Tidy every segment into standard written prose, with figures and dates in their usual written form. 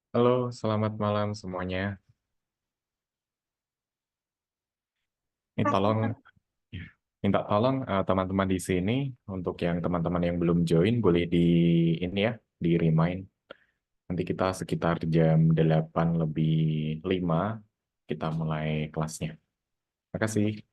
Halo, selamat malam semuanya. Ini tolong, ya, minta tolong teman-teman di sini untuk yang teman-teman yang belum join boleh di ini ya, di remind. Nanti kita sekitar jam 8 lebih 5 kita mulai kelasnya. Makasih.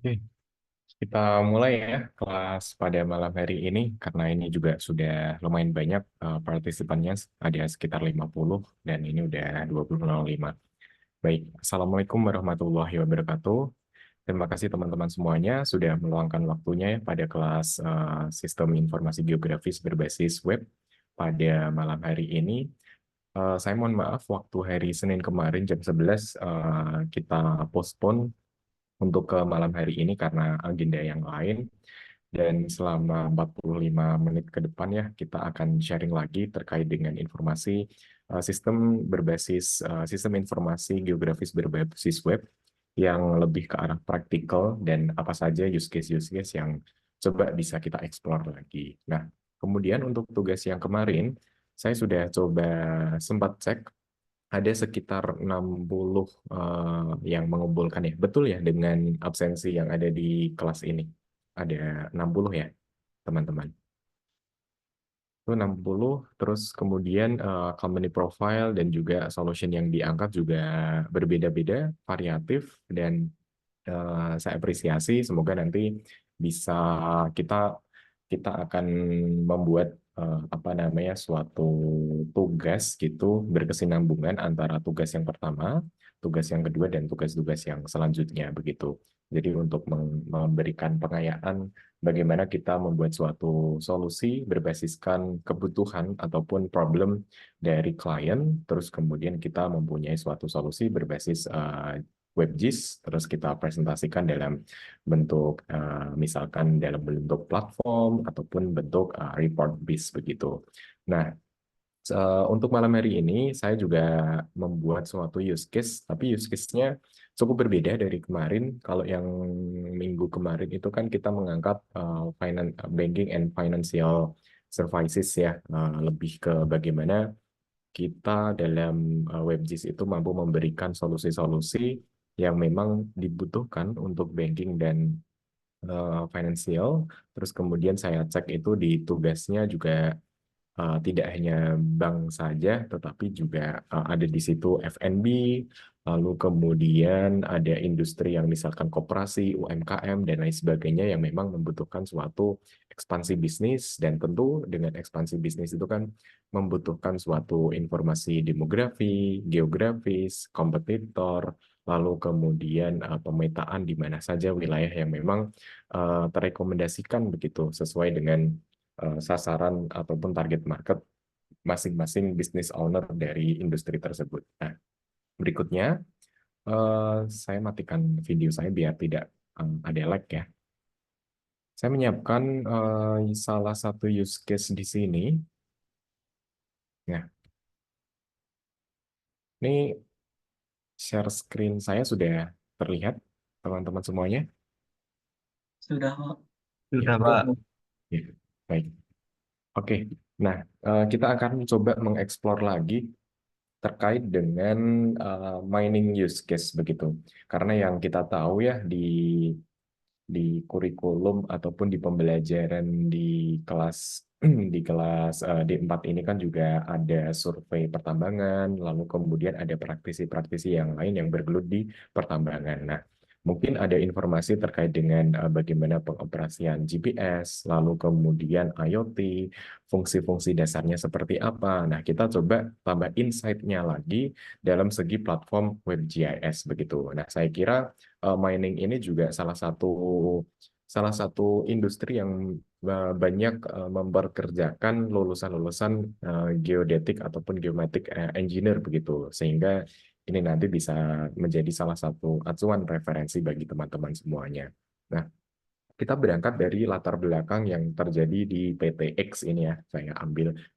Oke, kita mulai ya kelas pada malam hari ini karena ini juga sudah lumayan banyak partisipannya, ada sekitar 50 dan ini udah 20.05. Baik, Assalamualaikum warahmatullahi wabarakatuh. Terima kasih teman-teman semuanya sudah meluangkan waktunya ya pada kelas Sistem Informasi Geografis berbasis web pada malam hari ini. Saya mohon maaf, waktu hari Senin kemarin jam 11 kita postpone untuk ke malam hari ini karena agenda yang lain. Dan selama 45 menit ke depan ya, kita akan sharing lagi terkait dengan informasi sistem informasi geografis berbasis web yang lebih ke arah praktikal dan apa saja use case yang coba bisa kita explore lagi. Nah, kemudian untuk tugas yang kemarin, saya sudah coba sempat cek ada sekitar 60 yang mengumpulkan ya. Betul ya dengan absensi yang ada di kelas ini. Ada 60 ya, teman-teman. Itu 60, terus kemudian company profile dan juga solution yang diangkat juga berbeda-beda, variatif, dan saya apresiasi. Semoga nanti bisa kita kita akan membuat apa namanya suatu tugas gitu berkesinambungan antara tugas yang pertama, tugas yang kedua, dan tugas-tugas yang selanjutnya begitu. Jadi untuk memberikan pengayaan bagaimana kita membuat suatu solusi berbasiskan kebutuhan ataupun problem dari klien, terus kemudian kita mempunyai suatu solusi berbasis WebGIS, terus kita presentasikan dalam bentuk misalkan dalam bentuk platform ataupun bentuk report based begitu. Nah, untuk malam hari ini saya juga membuat suatu use case, tapi use case-nya cukup berbeda dari kemarin. Kalau yang minggu kemarin itu kan kita mengangkat banking and financial services ya, lebih ke bagaimana kita dalam WebGIS itu mampu memberikan solusi-solusi yang memang dibutuhkan untuk banking dan financial. Terus kemudian saya cek itu di tugasnya juga tidak hanya bank saja, tetapi juga ada di situ F&B, lalu kemudian ada industri yang misalkan koperasi, UMKM, dan lain sebagainya yang memang membutuhkan suatu ekspansi bisnis, dan tentu dengan ekspansi bisnis itu kan membutuhkan suatu informasi demografi, geografis, kompetitor, lalu kemudian pemetaan di mana saja wilayah yang memang terrekomendasikan begitu sesuai dengan sasaran ataupun target market masing-masing business owner dari industri tersebut. Nah, berikutnya saya matikan video saya biar tidak ada lag ya. Saya menyiapkan salah satu use case di sini. Nah, ini share screen saya sudah terlihat, teman-teman semuanya. Sudah, Pak. Ya, Sudah, Pak. ya. Baik. Oke. Nah, kita akan coba mengeksplor lagi terkait dengan mining use case begitu. Karena yang kita tahu ya di kurikulum ataupun di pembelajaran di kelas di kelas D4 ini kan juga ada survei pertambangan, lalu kemudian ada praktisi-praktisi yang lain yang bergelut di pertambangan. Nah, mungkin ada informasi terkait dengan bagaimana pengoperasian GPS, lalu kemudian IoT, fungsi-fungsi dasarnya seperti apa. Nah, kita coba tambah insight-nya lagi dalam segi platform WebGIS begitu. Nah, saya kira mining ini juga salah satu industri yang banyak memperkerjakan lulusan-lulusan geodetik ataupun geomatic engineer begitu, sehingga ini nanti bisa menjadi salah satu acuan referensi bagi teman-teman semuanya. Nah, kita berangkat dari latar belakang yang terjadi di PTX ini ya.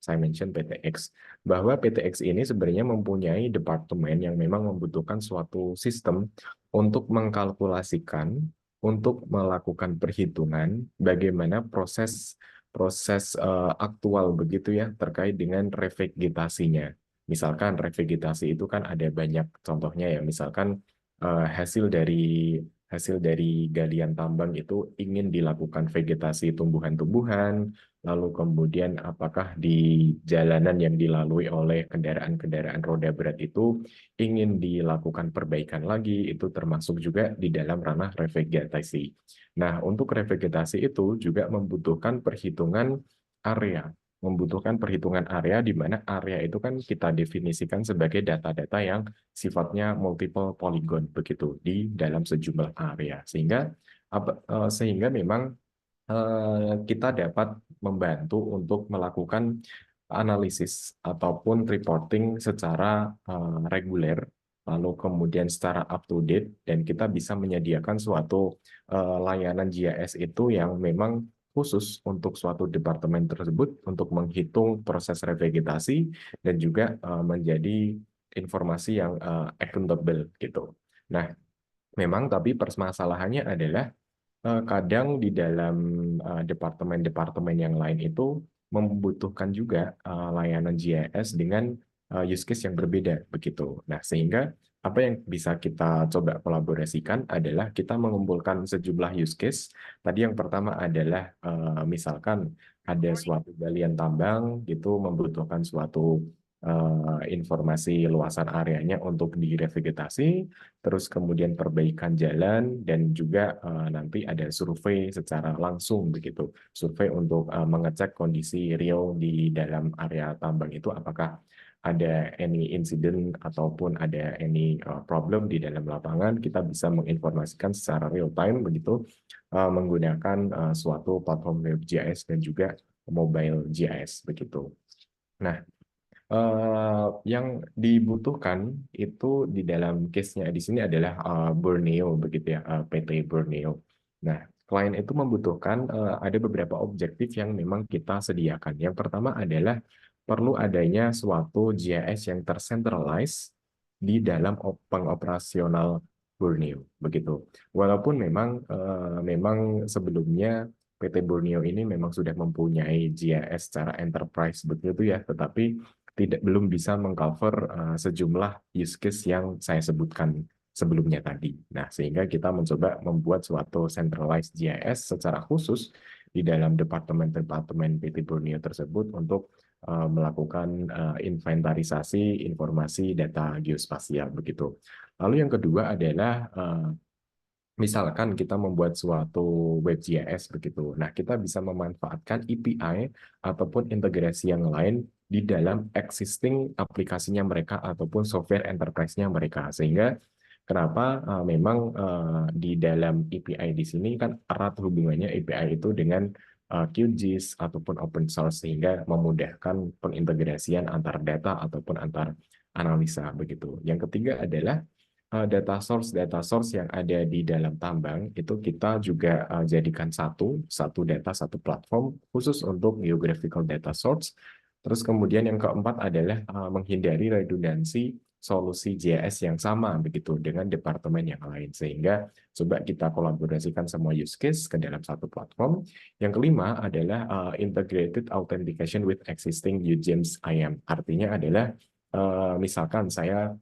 Saya mention PTX. Bahwa PTX ini sebenarnya mempunyai departemen yang memang membutuhkan suatu sistem untuk mengkalkulasikan, untuk melakukan perhitungan bagaimana proses proses aktual begitu ya terkait dengan revegetasinya. Misalkan revegetasi itu kan ada banyak contohnya ya. Misalkan hasil dari galian tambang itu ingin dilakukan vegetasi tumbuhan-tumbuhan, lalu kemudian apakah di jalanan yang dilalui oleh kendaraan-kendaraan roda berat itu ingin dilakukan perbaikan lagi, itu termasuk juga di dalam ranah revegetasi. Nah, untuk revegetasi itu juga membutuhkan perhitungan area di mana area itu kan kita definisikan sebagai data-data yang sifatnya multiple polygon begitu di dalam sejumlah area sehingga memang kita dapat membantu untuk melakukan analisis ataupun reporting secara reguler, lalu kemudian secara up to date, dan kita bisa menyediakan suatu layanan GIS itu yang memang khusus untuk suatu departemen tersebut untuk menghitung proses revegetasi dan juga menjadi informasi yang accountable gitu. Nah, memang tapi permasalahannya adalah kadang di dalam departemen-departemen yang lain itu membutuhkan juga layanan GIS dengan use case yang berbeda begitu. Nah, sehingga apa yang bisa kita coba kolaborasikan adalah kita mengumpulkan sejumlah use case. Tadi yang pertama adalah misalkan ada suatu galian tambang gitu membutuhkan suatu informasi luasan areanya untuk direvegetasi, terus kemudian perbaikan jalan, dan juga nanti ada survei secara langsung begitu. Survei untuk mengecek kondisi real di dalam area tambang itu apakah ada any incident ataupun ada any problem di dalam lapangan, kita bisa menginformasikan secara real time begitu menggunakan suatu platform web GIS dan juga mobile GIS begitu. Nah, yang dibutuhkan itu di dalam case-nya di sini adalah Borneo begitu ya, PT Borneo. Nah, klien itu membutuhkan ada beberapa objektif yang memang kita sediakan. Yang pertama adalah perlu adanya suatu GIS yang tercentralized di dalam pengoperasional Borneo begitu. Walaupun memang sebelumnya PT Borneo ini memang sudah mempunyai GIS secara enterprise begitu ya, tetapi belum bisa mengcover sejumlah use case yang saya sebutkan sebelumnya tadi. Nah, sehingga kita mencoba membuat suatu centralized GIS secara khusus di dalam departemen-departemen PT Borneo tersebut untuk melakukan inventarisasi informasi data geospasial begitu. Lalu yang kedua adalah misalkan kita membuat suatu web GIS begitu. Nah, kita bisa memanfaatkan API ataupun integrasi yang lain di dalam existing aplikasinya mereka ataupun software enterprise-nya mereka. Sehingga kenapa memang di dalam API di sini kan erat hubungannya API itu dengan QGIS ataupun open source sehingga memudahkan pengintegrasian antar data ataupun antar analisa begitu. Yang ketiga adalah data source yang ada di dalam tambang itu kita juga jadikan satu data satu platform khusus untuk geographical data source. Terus kemudian yang keempat adalah menghindari redundansi solusi GIS yang sama begitu dengan departemen yang lain sehingga coba kita kolaborasikan semua use case ke dalam satu platform. Yang kelima adalah integrated authentication with existing UGIMS IAM. Artinya adalah misalkan saya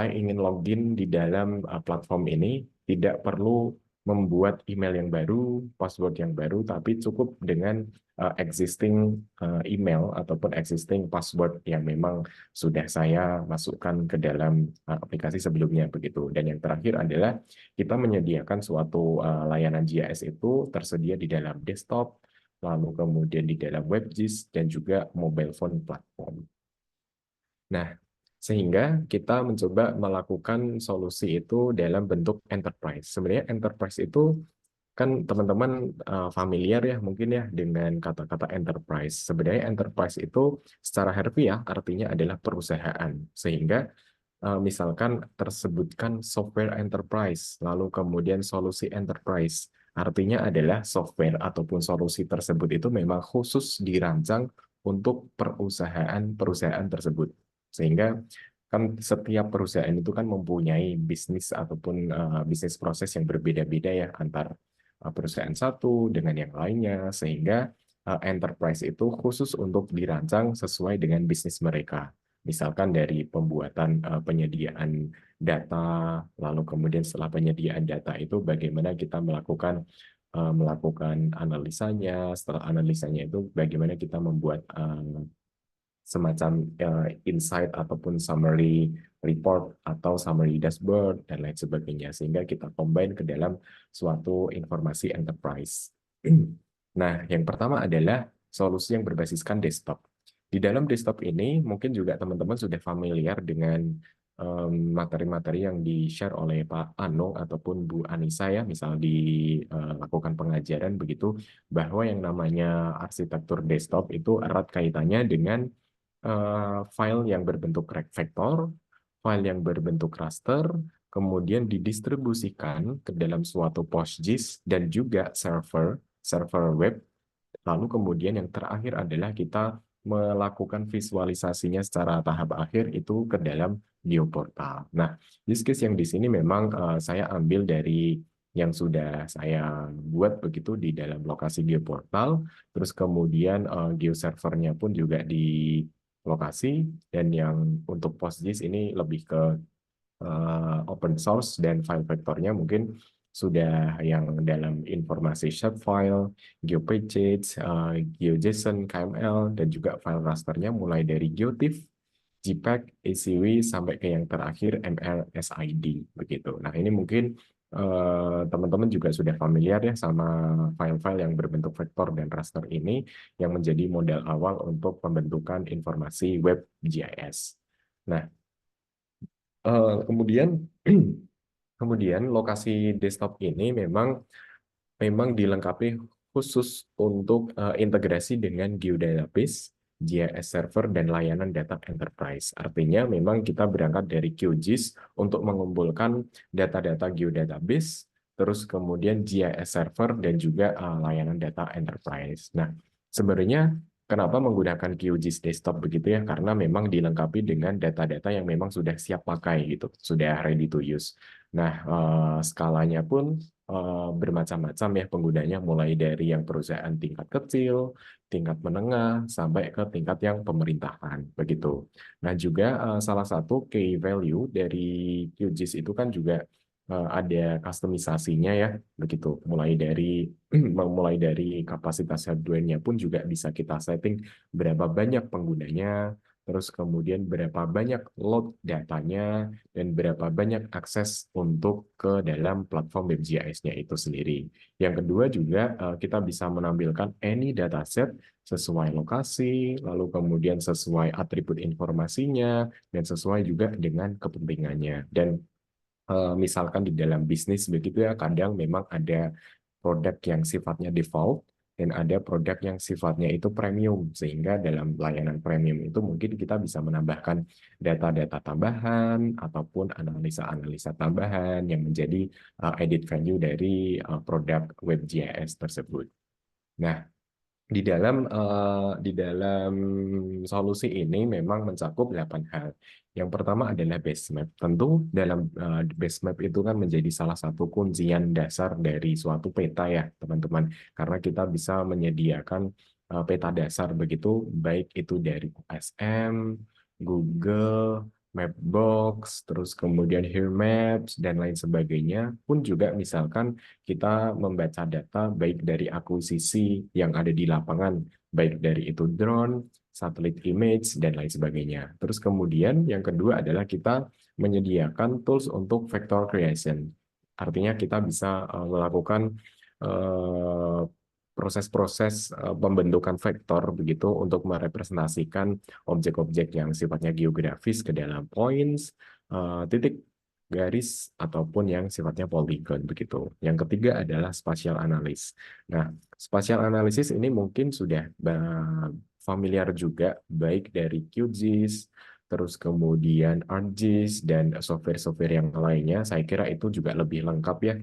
ingin login di dalam platform ini, tidak perlu membuat email yang baru, password yang baru, tapi cukup dengan existing email ataupun existing password yang memang sudah saya masukkan ke dalam aplikasi sebelumnya begitu. Dan yang terakhir adalah kita menyediakan suatu layanan GIS itu tersedia di dalam desktop, lalu kemudian di dalam WebGIS dan juga mobile phone platform. Nah, sehingga kita mencoba melakukan solusi itu dalam bentuk enterprise. Sebenarnya enterprise itu kan teman-teman familiar ya mungkin ya dengan kata-kata enterprise. Sebenarnya enterprise itu secara harfiah artinya adalah perusahaan. Sehingga misalkan tersebutkan software enterprise, lalu kemudian solusi enterprise. Artinya adalah software ataupun solusi tersebut itu memang khusus dirancang untuk perusahaan tersebut. Sehingga kan setiap perusahaan itu kan mempunyai bisnis ataupun bisnis proses yang berbeda-beda ya antar perusahaan satu dengan yang lainnya sehingga enterprise itu khusus untuk dirancang sesuai dengan bisnis mereka. Misalkan dari pembuatan penyediaan data, lalu kemudian setelah penyediaan data itu bagaimana kita melakukan melakukan analisanya. Setelah analisanya itu bagaimana kita membuat semacam insight ataupun summary report atau summary dashboard dan lain sebagainya sehingga kita combine ke dalam suatu informasi enterprise. Nah, yang pertama adalah solusi yang berbasiskan desktop. Di dalam desktop ini mungkin juga teman-teman sudah familiar dengan materi-materi yang di-share oleh Pak Anung ataupun Bu Anissa ya, misal dilakukan pengajaran begitu, bahwa yang namanya arsitektur desktop itu erat kaitannya dengan file yang berbentuk vektor, file yang berbentuk raster, kemudian didistribusikan ke dalam suatu PostGIS dan juga server web. Lalu kemudian yang terakhir adalah kita melakukan visualisasinya secara tahap akhir itu ke dalam geoportal. Nah, use case yang di sini memang saya ambil dari yang sudah saya buat begitu di dalam lokasi geoportal, terus kemudian geoservernya pun juga di lokasi, dan yang untuk PostGIS ini lebih ke open source dan file vektornya mungkin sudah yang dalam informasi shapefile, GeoPages, GeoJSON, KML, dan juga file rasternya mulai dari GeoTIFF, JPEG, ACW, sampai ke yang terakhir MRSID. Begitu. Nah, ini mungkin teman-teman juga sudah familiar ya sama file-file yang berbentuk vektor dan raster ini yang menjadi modal awal untuk pembentukan informasi web GIS. Nah, kemudian kemudian lokasi desktop ini memang dilengkapi khusus untuk integrasi dengan geodatabase, GIS server, dan layanan data enterprise. Artinya memang kita berangkat dari QGIS untuk mengumpulkan data-data geodatabase, terus kemudian GIS server, dan juga layanan data enterprise. Nah, sebenarnya kenapa menggunakan QGIS desktop begitu ya? Karena memang dilengkapi dengan data-data yang memang sudah siap pakai gitu, sudah ready to use. Nah, skalanya pun bermacam-macam ya penggunanya, mulai dari yang perusahaan tingkat kecil, tingkat menengah, sampai ke tingkat yang pemerintahan begitu. Nah, juga salah satu key value dari QGIS itu kan juga ada customisasinya ya begitu. Mulai dari kapasitas hardware-nya pun juga bisa kita setting berapa banyak penggunanya, terus kemudian berapa banyak load datanya, dan berapa banyak akses untuk ke dalam platform WebGIS-nya itu sendiri. Yang kedua juga kita bisa menampilkan any dataset sesuai lokasi, lalu kemudian sesuai atribut informasinya, dan sesuai juga dengan kepentingannya. Dan misalkan di dalam bisnis begitu ya, kadang memang ada produk yang sifatnya default dan ada produk yang sifatnya itu premium, sehingga dalam layanan premium itu mungkin kita bisa menambahkan data-data tambahan ataupun analisa-analisa tambahan yang menjadi added value dari produk WebGIS tersebut. Nah, di dalam solusi ini memang mencakup 8 hal. Yang pertama adalah base map. Tentu dalam base map itu kan menjadi salah satu kuncian dasar dari suatu peta ya, teman-teman. Karena kita bisa menyediakan peta dasar begitu, baik itu dari OSM, Google, Mapbox, terus kemudian Here Maps, dan lain sebagainya. Pun juga misalkan kita membaca data baik dari akuisisi yang ada di lapangan, baik dari itu drone, satelit image, dan lain sebagainya. Terus kemudian yang kedua adalah kita menyediakan tools untuk vector creation. Artinya kita bisa melakukan eh, proses-proses pembentukan vektor begitu untuk merepresentasikan objek-objek yang sifatnya geografis ke dalam points, titik, garis, ataupun yang sifatnya polygon begitu. Yang ketiga adalah spatial analysis. Nah, spatial analysis ini mungkin sudah familiar juga, baik dari QGIS, terus kemudian ArcGIS, dan software-software yang lainnya. Saya kira itu juga lebih lengkap ya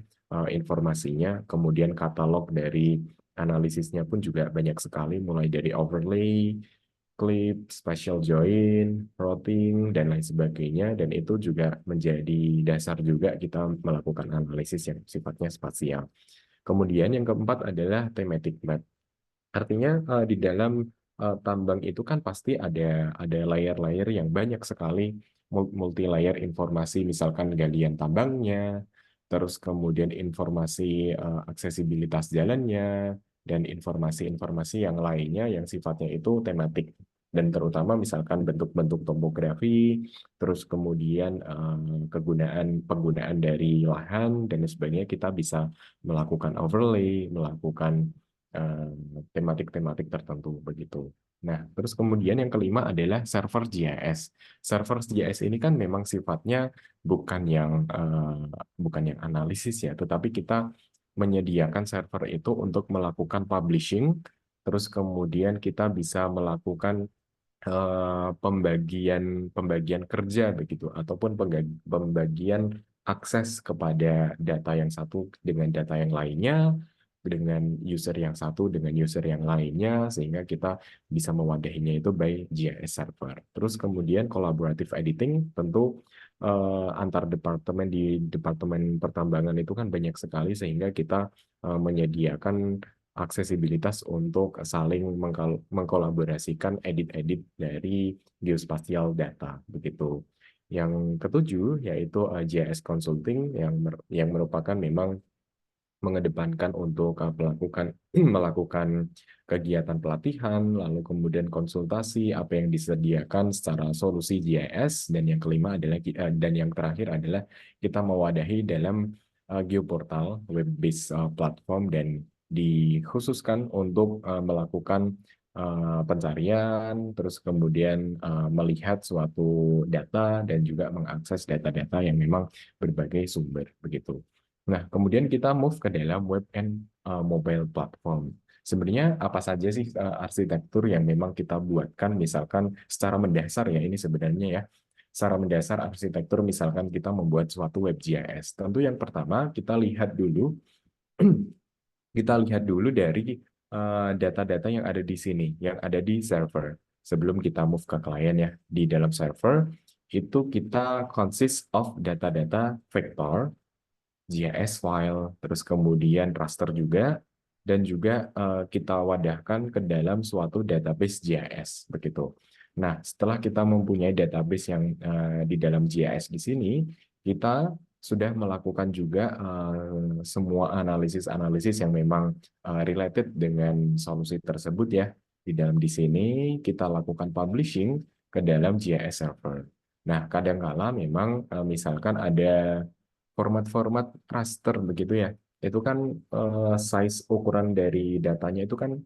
informasinya. Kemudian katalog dari analisisnya pun juga banyak sekali, mulai dari overlay, clip, spatial join, routing, dan lain sebagainya. Dan itu juga menjadi dasar juga kita melakukan analisis yang sifatnya spasial. Kemudian yang keempat adalah thematic map. Artinya di dalam tambang itu kan pasti ada layer-layer yang banyak sekali, multi layer informasi, misalkan galian tambangnya, terus kemudian informasi aksesibilitas jalannya, dan informasi-informasi yang lainnya yang sifatnya itu tematik. Dan terutama misalkan bentuk-bentuk topografi, terus kemudian penggunaan dari lahan, dan sebagainya, kita bisa melakukan overlay, melakukan eh, tematik-tematik tertentu begitu. Nah, terus kemudian yang kelima adalah server GIS. Server GIS ini kan memang sifatnya bukan yang analisis ya, tetapi kita menyediakan server itu untuk melakukan publishing, terus kemudian kita bisa melakukan pembagian pembagian kerja begitu, ataupun pembagian akses kepada data yang satu dengan data yang lainnya, dengan user yang satu dengan user yang lainnya, sehingga kita bisa mewadahinya itu by GIS server. Terus kemudian collaborative editing, tentu antar departemen di departemen pertambangan itu kan banyak sekali, sehingga kita menyediakan aksesibilitas untuk saling mengkolaborasikan edit-edit dari geospatial data begitu. Yang ketujuh yaitu GIS consulting yang merupakan memang mengedepankan untuk melakukan kegiatan pelatihan, lalu kemudian konsultasi apa yang disediakan secara solusi GIS, dan yang kelima adalah dan yang terakhir adalah kita mewadahi dalam geoportal web-based platform, dan dikhususkan untuk melakukan pencarian, terus kemudian melihat suatu data dan juga mengakses data-data yang memang berbagai sumber begitu. Nah, kemudian kita move ke dalam web and mobile platform. Sebenarnya apa saja sih arsitektur yang memang kita buatkan, misalkan secara mendasar ya, ini sebenarnya ya, secara mendasar arsitektur misalkan kita membuat suatu web GIS. Tentu yang pertama kita lihat dulu dari data-data yang ada di sini, yang ada di server. Sebelum kita move ke klien ya, di dalam server itu kita consist of data-data vektor, GIS file, terus kemudian raster juga, dan juga kita wadahkan ke dalam suatu database GIS begitu. Nah, setelah kita mempunyai database yang di dalam GIS di sini, kita sudah melakukan juga semua analisis-analisis yang memang related dengan solusi tersebut ya. Di sini kita lakukan publishing ke dalam GIS server. Nah, kadangkala memang misalkan ada format-format raster begitu ya. Itu kan size ukuran dari datanya itu kan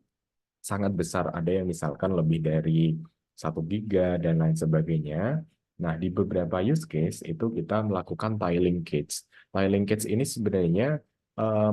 sangat besar. Ada yang misalkan lebih dari 1 giga dan lain sebagainya. Nah, di beberapa use case itu kita melakukan tiling cage. Tiling cage ini sebenarnya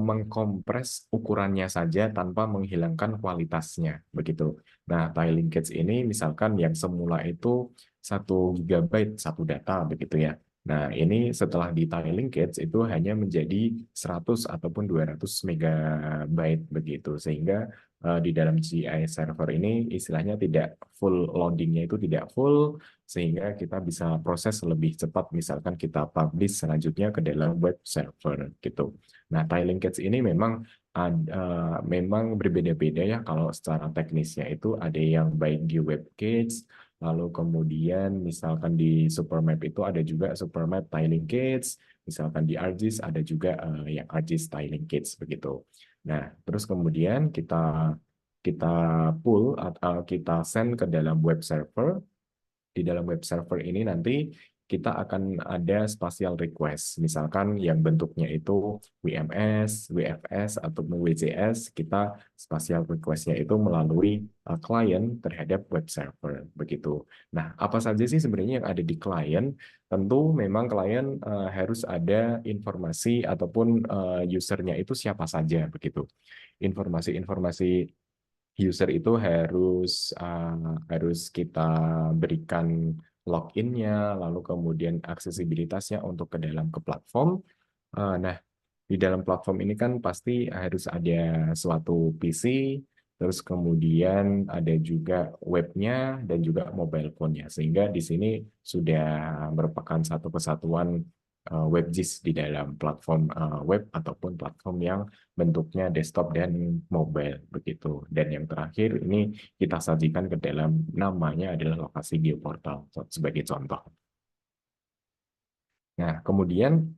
mengkompres ukurannya saja tanpa menghilangkan kualitasnya, begitu. Nah, tiling cage ini misalkan yang semula itu 1 GB satu data, begitu ya. Nah, ini setelah di tiling cage itu hanya menjadi 100 ataupun 200 megabyte begitu, sehingga di dalam GIS server ini istilahnya tidak full loadingnya itu tidak full, sehingga kita bisa proses lebih cepat, misalkan kita publish selanjutnya ke dalam web server gitu. Nah, tiling cage ini memang berbeda-beda ya, kalau secara teknisnya itu ada yang baik di web cage, lalu kemudian misalkan di Supermap itu ada juga Supermap tiling cage, misalkan di ArcGIS ada juga yang ArcGIS tiling cage begitu. Nah, terus kemudian kita kita pull atau kita send ke dalam web server. Di dalam web server ini nanti kita akan ada spatial request. Misalkan yang bentuknya itu WMS, WFS, atau WCS, kita spatial request-nya itu melalui klien terhadap web server. Begitu. Nah, apa saja sih sebenarnya yang ada di klien? Tentu memang klien harus ada informasi ataupun usernya itu siapa saja. Begitu. Informasi-informasi user itu harus kita berikan login-nya, lalu kemudian aksesibilitasnya untuk ke dalam ke platform. Nah, di dalam platform ini kan pasti harus ada suatu PC, terus kemudian ada juga webnya dan juga mobile phone-nya, sehingga di sini sudah merupakan satu kesatuan WebGIS di dalam platform web ataupun platform yang bentuknya desktop dan mobile begitu. Dan yang terakhir ini kita sajikan ke dalam, namanya adalah lokasi geoportal sebagai contoh. Nah, kemudian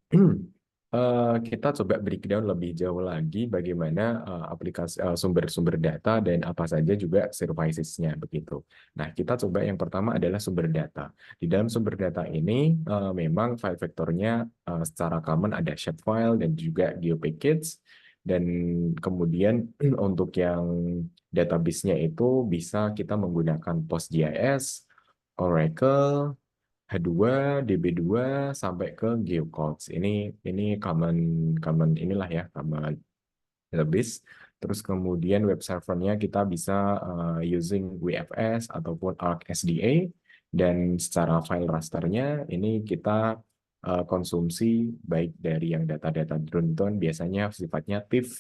Kita coba breakdown lebih jauh lagi bagaimana aplikasi sumber-sumber data dan apa saja juga servicesnya begitu. Nah, kita coba yang pertama adalah sumber data. Di dalam sumber data ini memang file vektornya secara common ada shapefile dan juga geopackage. Dan kemudian untuk yang database-nya itu bisa kita menggunakan PostGIS, Oracle, H2, DB2 sampai ke Geocodes. Ini common common inilah ya, common database. Terus kemudian web servernya kita bisa using WFS ataupun ArcSDA, dan secara file rasternya ini kita konsumsi baik dari yang data-data runtuh biasanya sifatnya TIFF,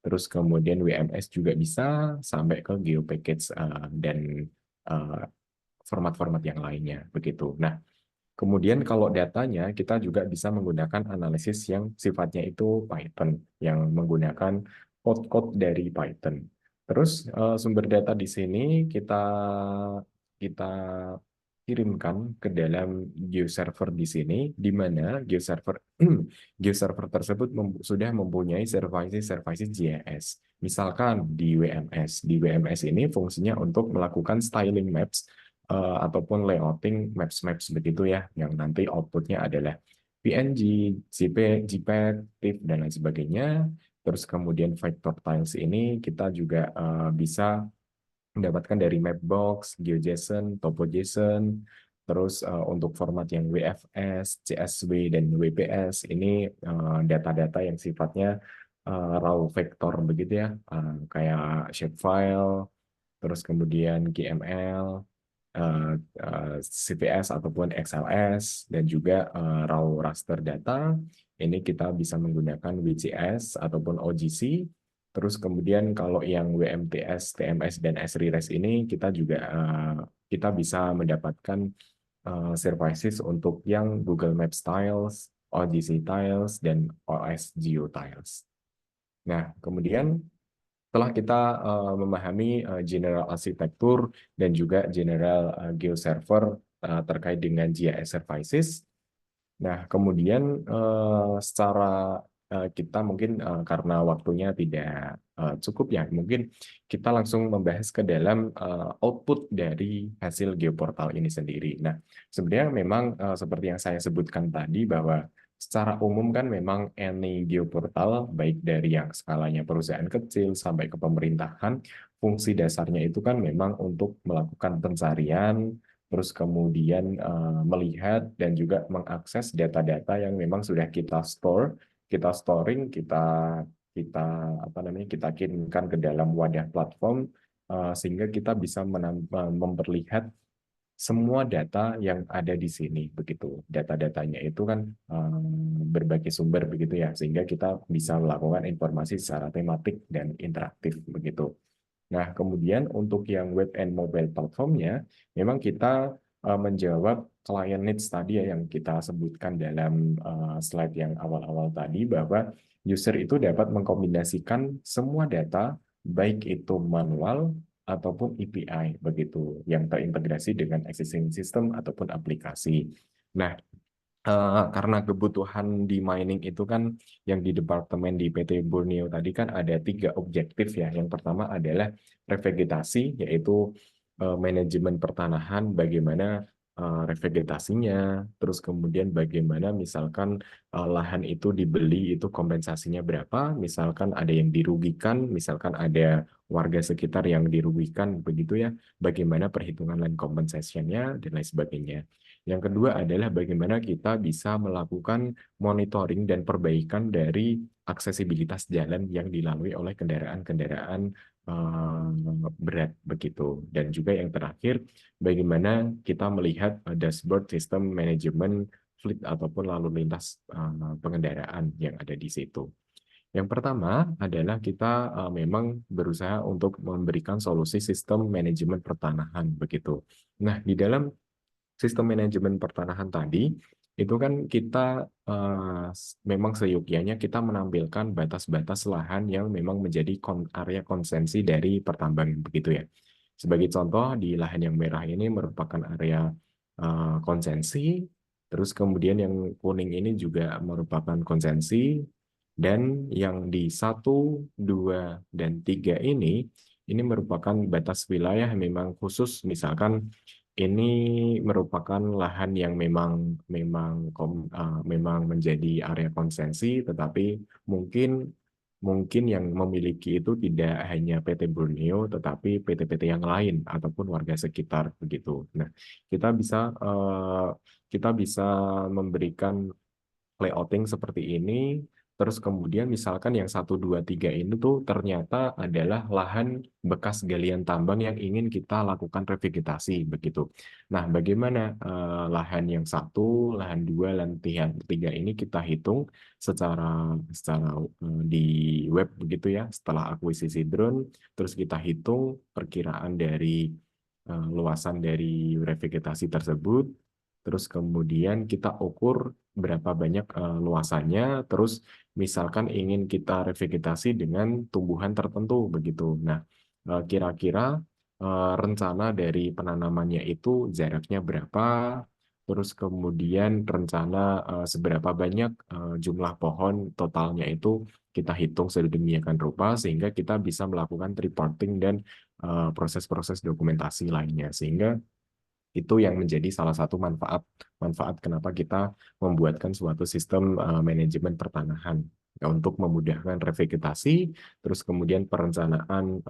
terus kemudian WMS juga bisa sampai ke GeoPackage dan eh, format-format yang lainnya begitu. Nah, kemudian kalau datanya kita juga bisa menggunakan analisis yang sifatnya itu Python, yang menggunakan code-code dari Python. Terus sumber data di sini kita kirimkan ke dalam GeoServer di sini, di mana GeoServer GeoServer tersebut sudah mempunyai services JS. Misalkan di WMS. Di WMS ini fungsinya untuk melakukan styling maps ataupun layouting maps-maps begitu ya, yang nanti outputnya adalah PNG, JPEG, TIFF, dan lain sebagainya. Terus kemudian vector tiles ini kita juga bisa mendapatkan dari Mapbox, GeoJSON, TopoJSON, terus untuk format yang WFS, CSV, dan WPS, ini data-data yang sifatnya raw vector begitu ya, kayak shapefile, terus kemudian GML, CPS ataupun XLS, dan juga raw raster data. Ini kita bisa menggunakan WCS ataupun OGC. Terus kemudian kalau yang WMTS, TMS, dan SRERES ini kita juga kita bisa mendapatkan services untuk yang Google Maps Tiles, OGC Tiles, dan OS Geo Tiles. Nah, kemudian setelah kita memahami general arsitektur dan juga general GeoServer terkait dengan GIS services, nah kemudian secara kita mungkin karena waktunya tidak cukup ya, mungkin kita langsung membahas ke dalam output dari hasil geoportal ini sendiri. Nah, sebenarnya memang seperti yang saya sebutkan tadi bahwa secara umum kan memang any geoportal, baik dari yang skalanya perusahaan kecil sampai ke pemerintahan, fungsi dasarnya itu kan memang untuk melakukan pencarian, terus kemudian melihat dan juga mengakses data-data yang memang sudah kita store, kita storing, kita apa namanya, kita kirimkan ke dalam wadah platform sehingga kita bisa memperlihat semua data yang ada di sini begitu. Data-datanya itu kan berbagai sumber begitu ya, sehingga kita bisa melakukan informasi secara tematik dan interaktif begitu. Nah, kemudian untuk yang web and mobile platformnya, memang kita menjawab client needs tadi ya, yang kita sebutkan dalam slide yang awal-awal tadi, bahwa user itu dapat mengkombinasikan semua data, baik itu manual ataupun API begitu, yang terintegrasi dengan existing system ataupun aplikasi. Nah, karena kebutuhan di mining itu kan yang di departemen di PT Borneo tadi kan ada 3 objektif ya. Yang pertama adalah revegetasi, yaitu manajemen pertanahan, bagaimana revegetasinya, terus kemudian bagaimana misalkan lahan itu dibeli itu kompensasinya berapa, misalkan ada yang dirugikan, misalkan ada warga sekitar yang dirugikan begitu ya, bagaimana perhitungan land compensation-nya dan lain sebagainya. Yang kedua adalah bagaimana kita bisa melakukan monitoring dan perbaikan dari aksesibilitas jalan yang dilalui oleh kendaraan-kendaraan berat begitu. Dan juga yang terakhir, bagaimana kita melihat dashboard sistem manajemen fleet ataupun lalu lintas pengendaraan yang ada di situ. Yang pertama adalah kita memang berusaha untuk memberikan solusi sistem manajemen pertanahan begitu. Nah, di dalam sistem manajemen pertanahan tadi, itu kan kita memang seyogyanya kita menampilkan batas-batas lahan yang memang menjadi area konsensi dari pertambangan begitu ya. Sebagai contoh, di lahan yang merah ini merupakan area konsensi, Terus kemudian yang kuning ini juga merupakan konsensi, dan yang di 1, 2, dan 3 ini merupakan batas wilayah yang memang khusus. Misalkan ini merupakan lahan yang memang menjadi area konsensi, tetapi mungkin mungkin yang memiliki itu tidak hanya PT Borneo, tetapi PT-PT yang lain ataupun warga sekitar begitu. Nah, kita bisa eh, kita bisa memberikan layouting seperti ini. Terus kemudian misalkan yang 1, 2, 3 ini tuh ternyata adalah lahan bekas galian tambang yang ingin kita lakukan revegetasi begitu. Nah, bagaimana lahan yang 1, lahan 2, lahan 3 ini kita hitung secara secara di web begitu ya. Setelah akuisisi drone, terus kita hitung perkiraan dari luasan dari revegetasi tersebut. Terus kemudian kita ukur berapa banyak luasannya, terus misalkan ingin kita revegetasi dengan tumbuhan tertentu begitu. Nah, kira-kira rencana dari penanamannya itu jaraknya berapa, terus kemudian rencana seberapa banyak jumlah pohon totalnya itu kita hitung sedemikian rupa sehingga kita bisa melakukan reporting dan proses-proses dokumentasi lainnya, sehingga itu yang menjadi salah satu manfaat manfaat kenapa kita membuatkan suatu sistem manajemen pertanahan, ya, untuk memudahkan revegetasi, terus kemudian perencanaan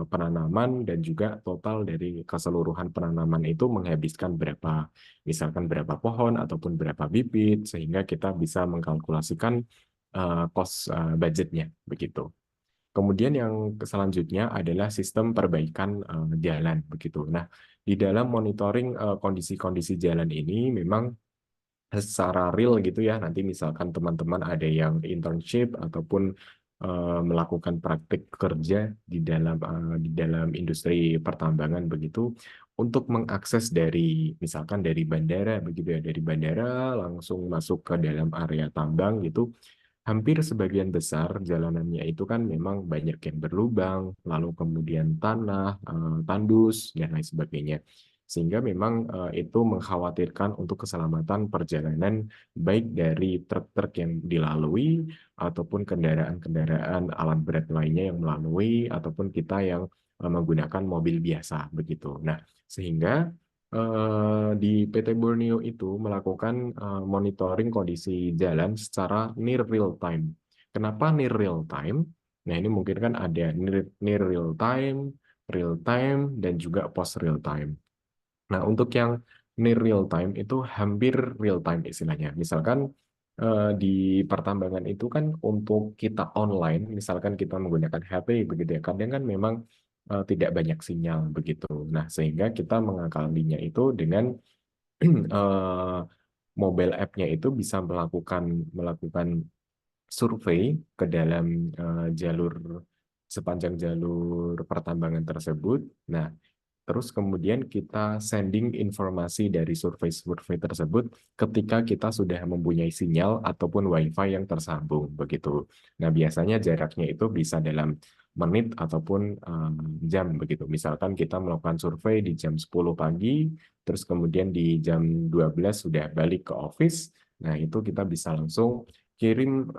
penanaman, dan juga total dari keseluruhan penanaman itu menghabiskan berapa, misalkan berapa pohon ataupun berapa bibit, sehingga kita bisa mengkalkulasikan cost budgetnya begitu. Kemudian yang selanjutnya adalah sistem perbaikan jalan begitu. Nah, di dalam monitoring kondisi-kondisi jalan ini memang secara real gitu ya. Nanti misalkan teman-teman ada yang internship ataupun melakukan praktik kerja di dalam industri pertambangan begitu, untuk mengakses dari misalkan dari bandara begitu ya, dari bandara langsung masuk ke dalam area tambang gitu. Hampir sebagian besar jalanannya itu kan memang banyak yang berlubang, lalu kemudian tanah, tandus, dan lain sebagainya. Sehingga memang itu mengkhawatirkan untuk keselamatan perjalanan baik dari truk-truk yang dilalui, ataupun kendaraan-kendaraan alat berat lainnya yang melalui, ataupun kita yang menggunakan mobil biasa begitu. Nah, sehingga di PT Borneo itu melakukan monitoring kondisi jalan secara near real time. Kenapa near real time? Nah, ini mungkin kan ada near real time, dan juga post real time. Nah, untuk yang near real time itu hampir real time istilahnya. Misalkan di pertambangan itu kan untuk kita online, misalkan kita menggunakan HP begitu ya, kadang kan memang tidak banyak sinyal begitu. Nah, sehingga kita mengakalinya itu dengan eh, mobile app-nya itu bisa melakukan melakukan survei ke dalam jalur sepanjang jalur pertambangan tersebut. Nah, terus kemudian kita sending informasi dari survei-survei tersebut ketika kita sudah mempunyai sinyal ataupun WiFi yang tersambung begitu. Nah, biasanya jaraknya itu bisa dalam menit ataupun jam begitu. Misalkan kita melakukan survei di jam 10 pagi, terus kemudian di jam 12 sudah balik ke office. Nah, itu kita bisa langsung kirim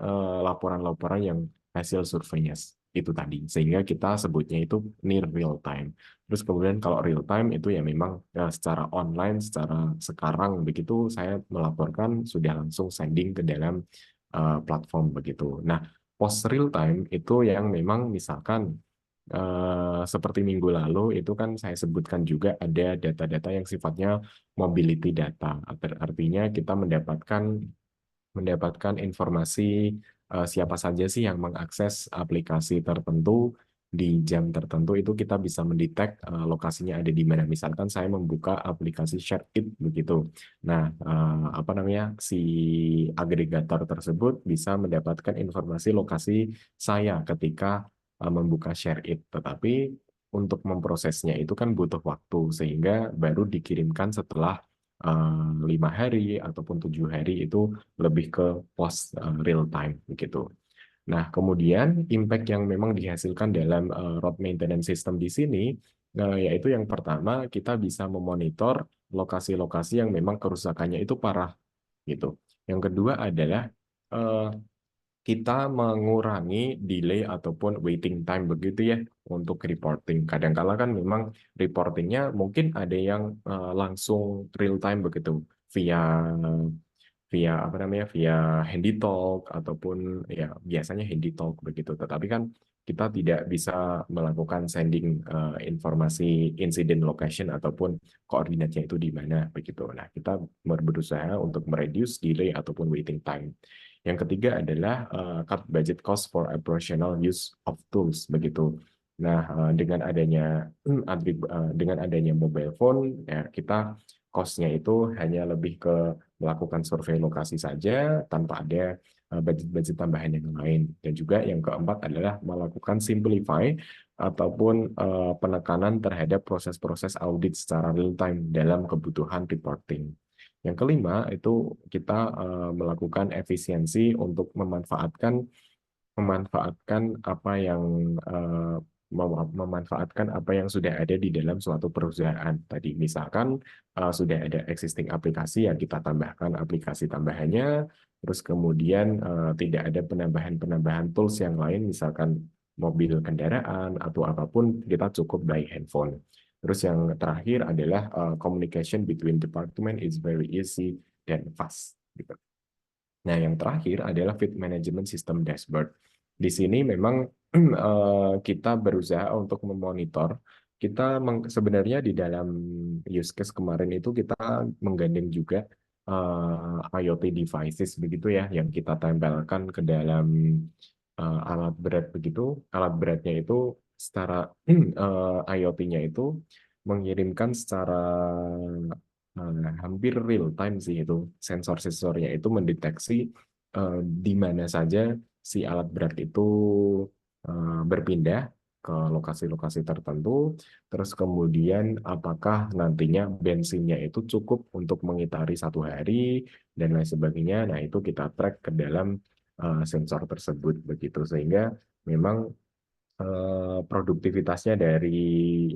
laporan-laporan yang hasil surveinya itu tadi. Sehingga kita sebutnya itu near real time. Terus kemudian kalau real time itu ya memang ya, secara online, secara sekarang begitu saya melaporkan sudah langsung sending ke dalam platform begitu. Nah, post real time itu yang memang misalkan seperti minggu lalu itu kan saya sebutkan juga ada data-data yang sifatnya mobility data. Artinya kita mendapatkan informasi siapa saja sih yang mengakses aplikasi tertentu di jam tertentu, itu kita bisa mendetek lokasinya ada di mana. Misalkan saya membuka aplikasi ShareIt begitu. Nah, apa namanya, si agregator tersebut bisa mendapatkan informasi lokasi saya ketika membuka ShareIt. Tetapi untuk memprosesnya itu kan butuh waktu, sehingga baru dikirimkan setelah 5 hari ataupun 7 hari, itu lebih ke post real time begitu. Nah, kemudian impact yang memang dihasilkan dalam road maintenance system di sini, yaitu yang pertama kita bisa memonitor lokasi-lokasi yang memang kerusakannya itu parah. gitu. Yang kedua adalah eh, kita mengurangi delay ataupun waiting time begitu ya untuk reporting. Kadang-kala kan memang reportingnya mungkin ada yang langsung real time begitu via via apa namanya via handy talk ataupun ya biasanya handy talk begitu. Tetapi kan kita tidak bisa melakukan sending informasi incident location ataupun koordinatnya itu di mana begitu. Nah, kita berusaha untuk mereduce delay ataupun waiting time. Yang ketiga adalah cut budget cost for operational use of tools begitu. Nah, dengan adanya mobile phone ya kita cost-nya itu hanya lebih ke melakukan survei lokasi saja tanpa ada budget-budget tambahan yang lain. Dan juga yang keempat adalah melakukan simplify ataupun penekanan terhadap proses-proses audit secara real time dalam kebutuhan reporting. Yang kelima itu kita melakukan efisiensi untuk memanfaatkan apa yang eh, memanfaatkan apa yang sudah ada di dalam suatu perusahaan. Tadi misalkan sudah ada existing aplikasi yang kita tambahkan aplikasi tambahannya, terus kemudian tidak ada penambahan-penambahan tools yang lain, misalkan mobil kendaraan atau apapun, kita cukup by handphone. Terus yang terakhir adalah communication between department is very easy dan fast. Gitu. Nah, yang terakhir adalah Fleet Management System Dashboard. Di sini memang kita berusaha untuk memonitor. Sebenarnya di dalam use case kemarin itu kita menggandeng juga IoT devices begitu ya, yang kita tempelkan ke dalam alat berat begitu. Alat beratnya itu secara IoT-nya itu mengirimkan secara hampir real time sih itu sensor-sensornya itu mendeteksi di mana saja si alat berat itu berpindah ke lokasi-lokasi tertentu, terus kemudian apakah nantinya bensinnya itu cukup untuk mengitari 1 hari dan lain sebagainya. Nah, itu kita track ke dalam sensor tersebut begitu sehingga memang produktivitasnya dari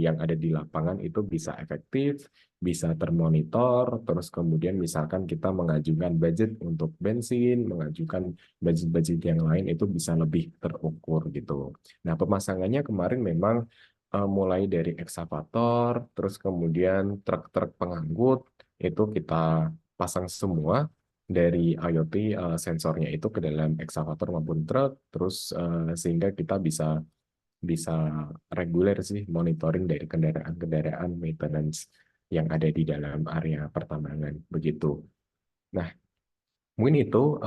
yang ada di lapangan itu bisa efektif, bisa termonitor, terus kemudian misalkan kita mengajukan budget untuk bensin, mengajukan budget-budget yang lain itu bisa lebih terukur gitu. Nah, pemasangannya kemarin memang mulai dari eksavator, terus kemudian truk-truk pengangkut itu kita pasang semua dari IoT sensornya itu ke dalam eksavator maupun truk, terus sehingga kita bisa bisa reguler sih monitoring dari kendaraan-kendaraan maintenance yang ada di dalam area pertambangan begitu. Nah, mungkin itu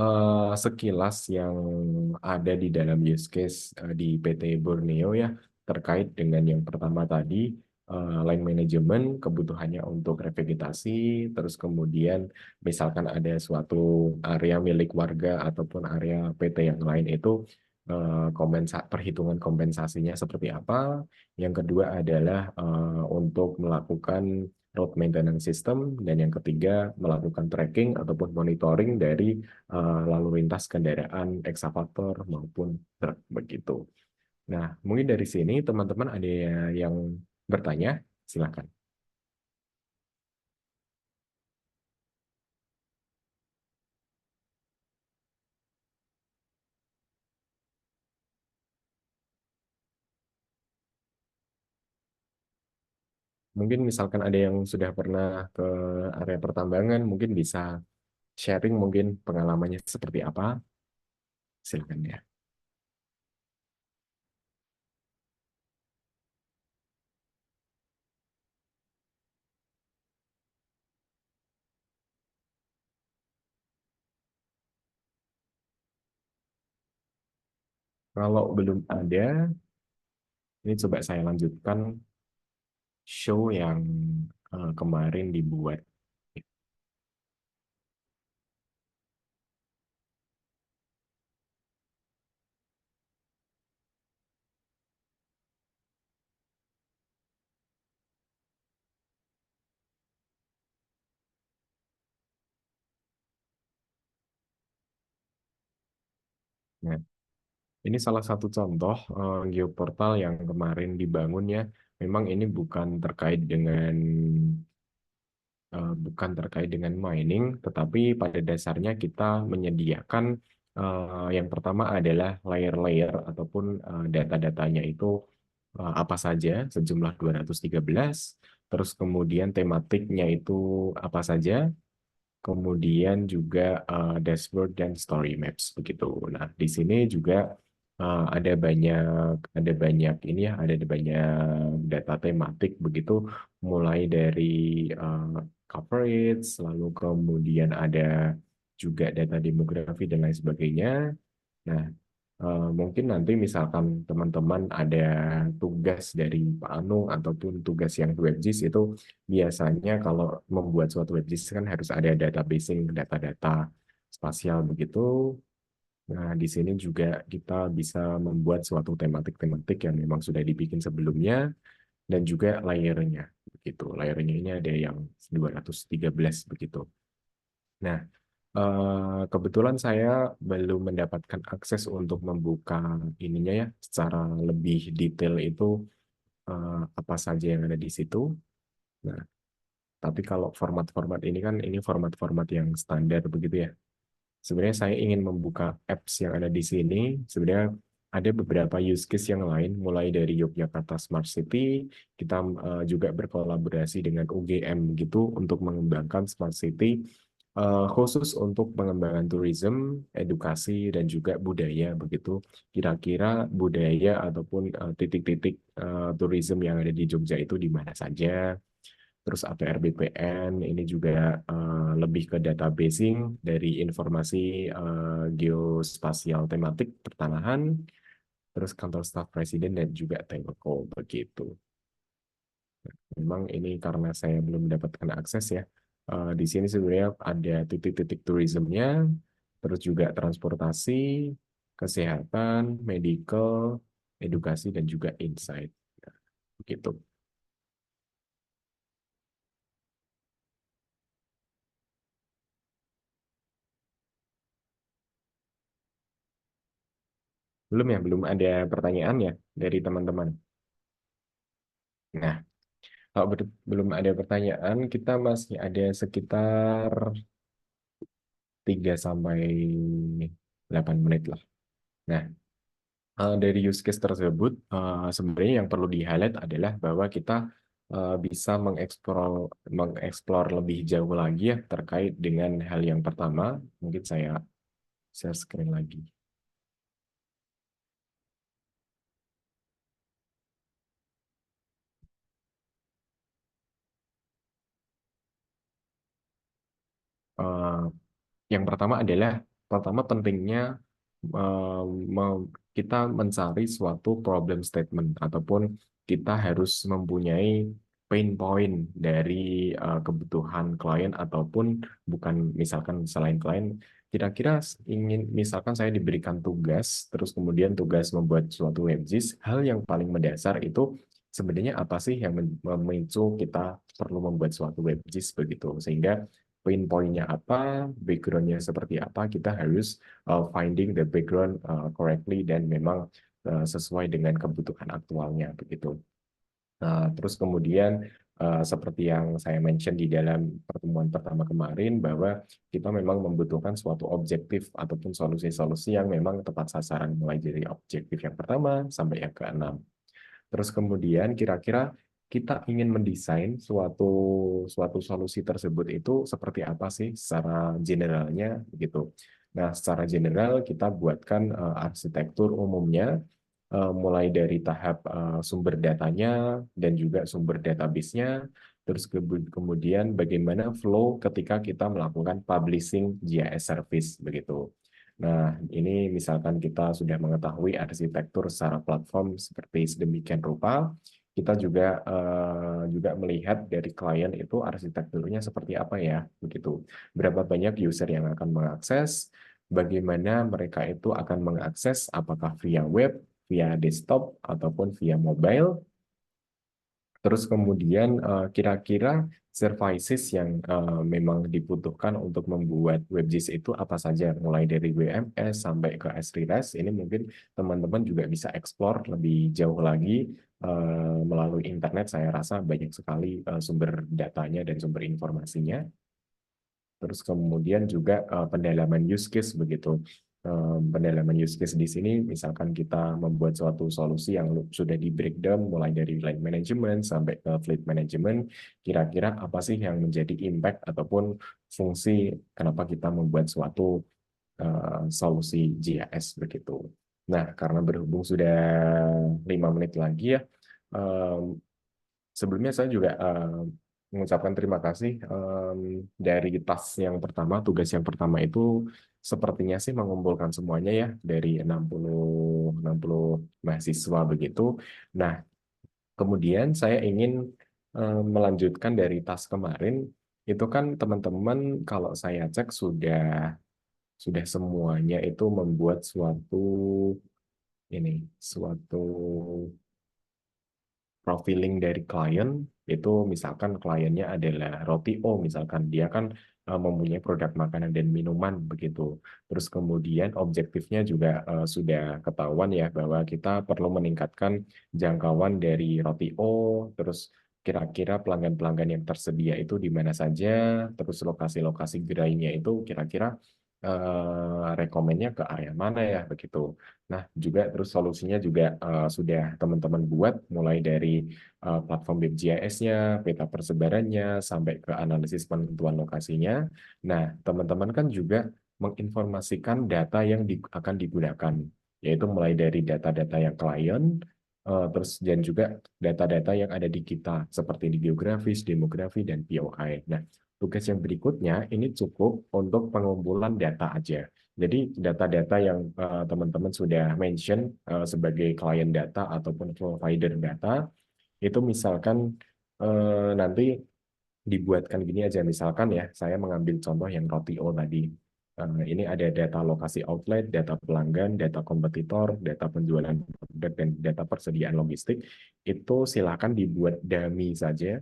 sekilas yang ada di dalam use case di PT Borneo ya terkait dengan yang pertama tadi line management kebutuhannya untuk revegetasi, terus kemudian misalkan ada suatu area milik warga ataupun area PT yang lain itu perhitungan kompensasinya seperti apa. Yang kedua adalah untuk melakukan road maintenance system, dan yang ketiga melakukan tracking ataupun monitoring dari lalu lintas kendaraan eksavator maupun truk begitu. Nah, mungkin dari sini teman-teman ada yang bertanya, silakan. Mungkin misalkan ada yang sudah pernah ke area pertambangan, mungkin bisa sharing mungkin pengalamannya seperti apa, silakan ya. Kalau belum ada, ini coba saya lanjutkan show yang kemarin dibuat. Nah, ini salah satu contoh geoportal yang kemarin dibangun ya. Memang ini bukan terkait dengan bukan terkait dengan mining, tetapi pada dasarnya kita menyediakan yang pertama adalah layer-layer ataupun data-datanya itu apa saja, sejumlah 213, terus kemudian tematiknya itu apa saja, kemudian juga dashboard dan story maps begitu. Nah, di sini juga ada banyak ini ya, ada banyak data tematik begitu, mulai dari eh, coverage, lalu kemudian ada juga data demografi dan lain sebagainya. Nah, mungkin nanti misalkan teman-teman ada tugas dari Pak Anung ataupun tugas yang WebGIS itu biasanya kalau membuat suatu WebGIS kan harus ada databasing data-data spasial begitu. Nah, di sini juga kita bisa membuat suatu tematik-tematik yang memang sudah dibikin sebelumnya dan juga layernya begitu. Layernya ini ada yang 213 begitu. Nah, kebetulan saya belum mendapatkan akses untuk membuka ininya ya secara lebih detail itu apa saja yang ada di situ. Nah, tapi kalau format-format ini kan ini format-format yang standar begitu ya. Sebenarnya saya ingin membuka apps yang ada di sini. Sebenarnya ada beberapa use case yang lain, mulai dari Yogyakarta Smart City, kita juga berkolaborasi dengan UGM gitu untuk mengembangkan Smart City khusus untuk pengembangan tourism, edukasi, dan juga budaya begitu. Kira-kira budaya ataupun titik-titik tourism yang ada di Jogja itu di mana saja. Terus APR BPN ini juga lebih ke databasing dari informasi geospasial tematik pertanahan, terus kantor staf presiden dan juga Telco begitu. Memang ini karena saya belum mendapatkan akses ya. Di sini sebenarnya ada titik-titik tourismnya, terus juga transportasi, kesehatan, medical, edukasi dan juga insight. Begitu. Belum ya, belum ada pertanyaan ya dari teman-teman. Nah, kalau belum ada pertanyaan, kita masih ada sekitar 3 sampai 8 menit lah. Nah, dari use case tersebut, sebenarnya yang perlu di-highlight adalah bahwa kita bisa mengeksplor lebih jauh lagi ya terkait dengan hal yang pertama. Mungkin saya share screen lagi. Eh, Yang pertama pentingnya eh, kita mencari suatu problem statement ataupun kita harus mempunyai pain point dari kebutuhan klien ataupun bukan misalkan selain klien kira-kira ingin misalkan saya diberikan tugas terus kemudian tugas membuat suatu WebGIS hal yang paling mendasar itu sebenarnya apa sih yang memicu kita perlu membuat suatu WebGIS begitu sehingga pain point-nya apa, background-nya seperti apa, kita harus finding the background correctly dan memang sesuai dengan kebutuhan aktualnya begitu. Terus kemudian seperti yang saya mention di dalam pertemuan pertama kemarin bahwa kita memang membutuhkan suatu objektif ataupun solusi-solusi yang memang tepat sasaran mulai dari objektif yang pertama sampai yang keenam. Terus kemudian kira-kira kita ingin mendesain suatu suatu solusi tersebut itu seperti apa sih secara generalnya gitu. Nah, secara general kita buatkan arsitektur umumnya mulai dari tahap sumber datanya dan juga sumber database-nya, terus kemudian bagaimana flow ketika kita melakukan publishing GIS service begitu. Nah, ini misalkan kita sudah mengetahui arsitektur secara platform seperti sedemikian rupa, kita juga melihat dari klien itu arsitekturnya seperti apa ya, begitu. Berapa banyak user yang akan mengakses, bagaimana mereka itu akan mengakses, apakah via web, via desktop, ataupun via mobile, terus kemudian kira-kira services yang memang dibutuhkan untuk membuat WebGIS itu apa saja, mulai dari WMS sampai ke S-Realize. Ini mungkin teman-teman juga bisa explore lebih jauh lagi melalui internet saya rasa banyak sekali sumber datanya dan sumber informasinya. Terus kemudian juga pendalaman use case begitu. Pendalaman use case di sini misalkan kita membuat suatu solusi yang sudah di breakdown mulai dari line management sampai ke fleet management, kira-kira apa sih yang menjadi impact ataupun fungsi kenapa kita membuat suatu solusi GIS begitu. Nah, karena berhubung sudah 5 menit lagi ya, sebelumnya saya juga mengucapkan terima kasih dari tas yang pertama, tugas yang pertama itu sepertinya sih mengumpulkan semuanya ya dari 60 mahasiswa begitu. Nah, kemudian saya ingin melanjutkan dari tas kemarin, itu kan teman-teman kalau saya cek sudah semuanya itu membuat suatu profiling dari klien itu misalkan kliennya adalah roti O misalkan dia kan mempunyai produk makanan dan minuman begitu. Terus kemudian objektifnya juga sudah ketahuan ya bahwa kita perlu meningkatkan jangkauan dari roti O, terus kira-kira pelanggan-pelanggan yang tersedia itu di mana saja, terus lokasi-lokasi gerainya itu kira-kira rekomennya ke area mana ya begitu. Nah, juga terus solusinya juga sudah teman-teman buat mulai dari platform WebGIS-nya, peta persebarannya, sampai ke analisis penentuan lokasinya. Nah, teman-teman kan juga menginformasikan data yang akan digunakan, yaitu mulai dari data-data yang klien, terus dan juga data-data yang ada di kita, seperti di geografis, demografi, dan POI. Nah, tugas yang berikutnya ini cukup untuk pengumpulan data aja. Jadi data-data yang teman-teman sudah mention sebagai klien data ataupun provider data, itu misalkan nanti dibuatkan gini aja. Misalkan ya, saya mengambil contoh yang roti O tadi. Ini ada data lokasi outlet, data pelanggan, data kompetitor, data penjualan produk, dan data persediaan logistik. Itu silakan dibuat dummy saja,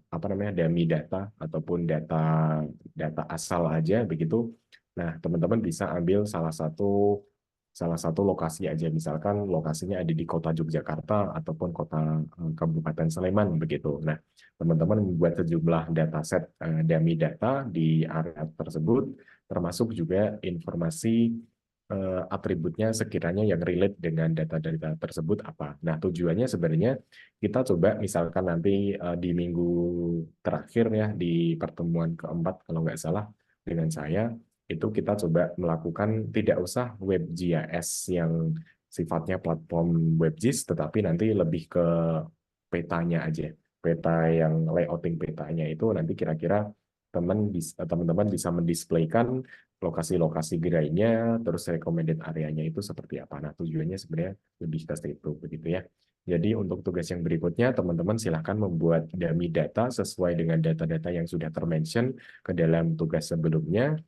apa namanya, dummy data ataupun data data asal aja begitu. Nah, teman-teman bisa ambil salah satu lokasi aja, misalkan lokasinya ada di kota Yogyakarta ataupun kota Kabupaten Sleman begitu. Nah, teman-teman membuat sejumlah dataset dummy data di area tersebut, termasuk juga informasi atributnya sekiranya yang relate dengan data-data tersebut apa. Nah, tujuannya sebenarnya kita coba misalkan nanti di minggu terakhir ya, di pertemuan keempat kalau nggak salah dengan saya, itu kita coba melakukan tidak usah web GIS yang sifatnya platform WebGIS, tetapi nanti lebih ke petanya aja. Peta yang layouting petanya itu nanti kira-kira teman-teman bisa mendisplaykan lokasi-lokasi gerainya, terus recommended areanya itu seperti apa. Nah, tujuannya sebenarnya lebih ke situ, begitu ya. Jadi untuk tugas yang berikutnya, teman-teman silahkan membuat dummy data sesuai dengan data-data yang sudah termention ke dalam tugas sebelumnya.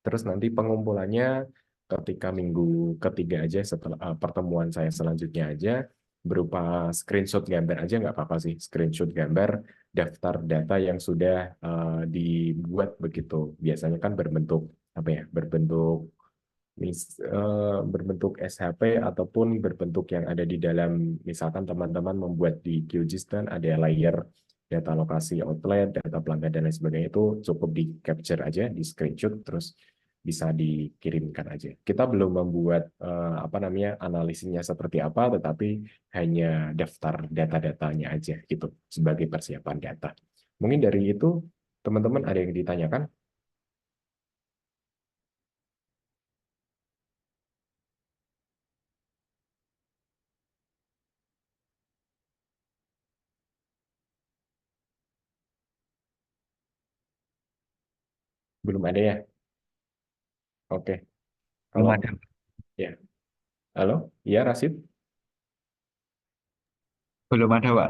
Terus nanti pengumpulannya ketika minggu ketiga aja setelah pertemuan saya selanjutnya aja, berupa screenshot gambar aja nggak apa-apa sih, screenshot gambar daftar data yang sudah dibuat begitu. Biasanya kan berbentuk apa ya, berbentuk SHP ataupun berbentuk yang ada di dalam, misalkan teman-teman membuat di QGIS dan ada layer data lokasi outlet, data pelanggan dan lain sebagainya, itu cukup di capture aja, di screenshot, terus bisa dikirimkan aja. Kita belum membuat apa namanya analisisnya seperti apa, tetapi hanya daftar data-datanya aja gitu sebagai persiapan data. Mungkin dari itu teman-teman ada yang ditanyakan? Belum ada ya? Oke. Belum Kalau ada, ya, halo, iya Rasid. belum ada, Pak.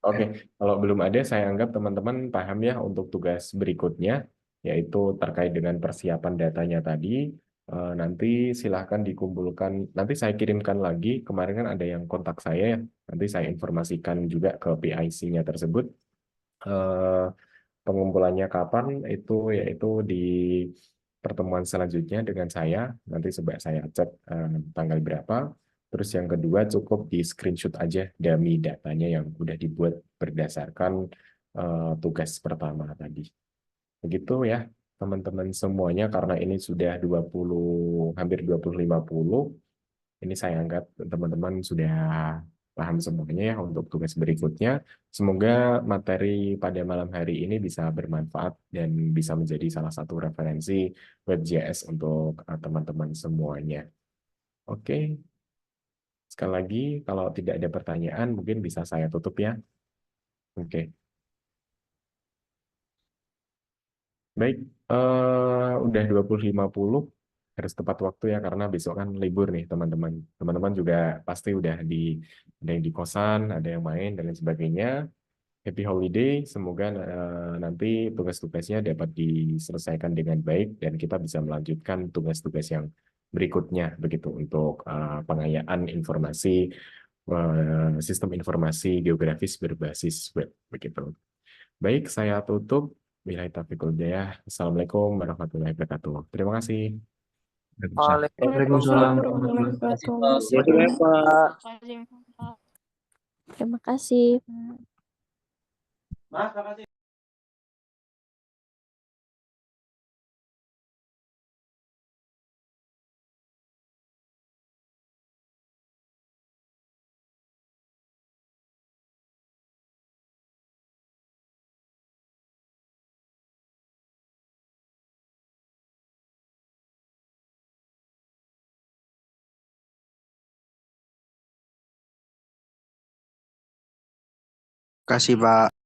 Oke, kalau belum ada, saya anggap teman-teman paham ya untuk tugas berikutnya, yaitu terkait dengan persiapan datanya tadi. Nanti silahkan dikumpulkan, nanti saya kirimkan lagi, kemarin kan ada yang kontak saya ya, nanti saya informasikan juga ke PIC-nya tersebut. Eh, Pengumpulannya kapan, itu yaitu di pertemuan selanjutnya dengan saya, nanti coba saya cek tanggal berapa. Terus yang kedua cukup di screenshot aja dummy datanya yang udah dibuat berdasarkan tugas pertama tadi. Begitu ya teman-teman semuanya, karena ini sudah 20 hampir 20.50. Ini saya anggap teman-teman sudah paham semuanya ya untuk tugas berikutnya. Semoga materi pada malam hari ini bisa bermanfaat dan bisa menjadi salah satu referensi WebJS untuk teman-teman semuanya. Oke, sekali lagi kalau tidak ada pertanyaan mungkin bisa saya tutup ya. Oke, baik. Udah 20.50, harus tepat waktu ya karena besok kan libur nih teman-teman. Teman-teman juga pasti udah ada yang di kosan, ada yang main dan lain sebagainya. Happy holiday, semoga nanti tugas-tugasnya dapat diselesaikan dengan baik dan kita bisa melanjutkan tugas-tugas yang berikutnya begitu untuk pengayaan informasi, sistem informasi geografis berbasis web begitu. Baik, saya tutup. Billahi taufiq wal hidayah. Assalamualaikum warahmatullahi wabarakatuh. Terima kasih. Waalaikumsalam. Waalaikumsalam Waalaikumsalam warahmatullahi warahmatullahi wabarakatuh. wabarakatuh. Terima kasih, Pak. Terima kasih. Mas, makasih. Kasih Pak.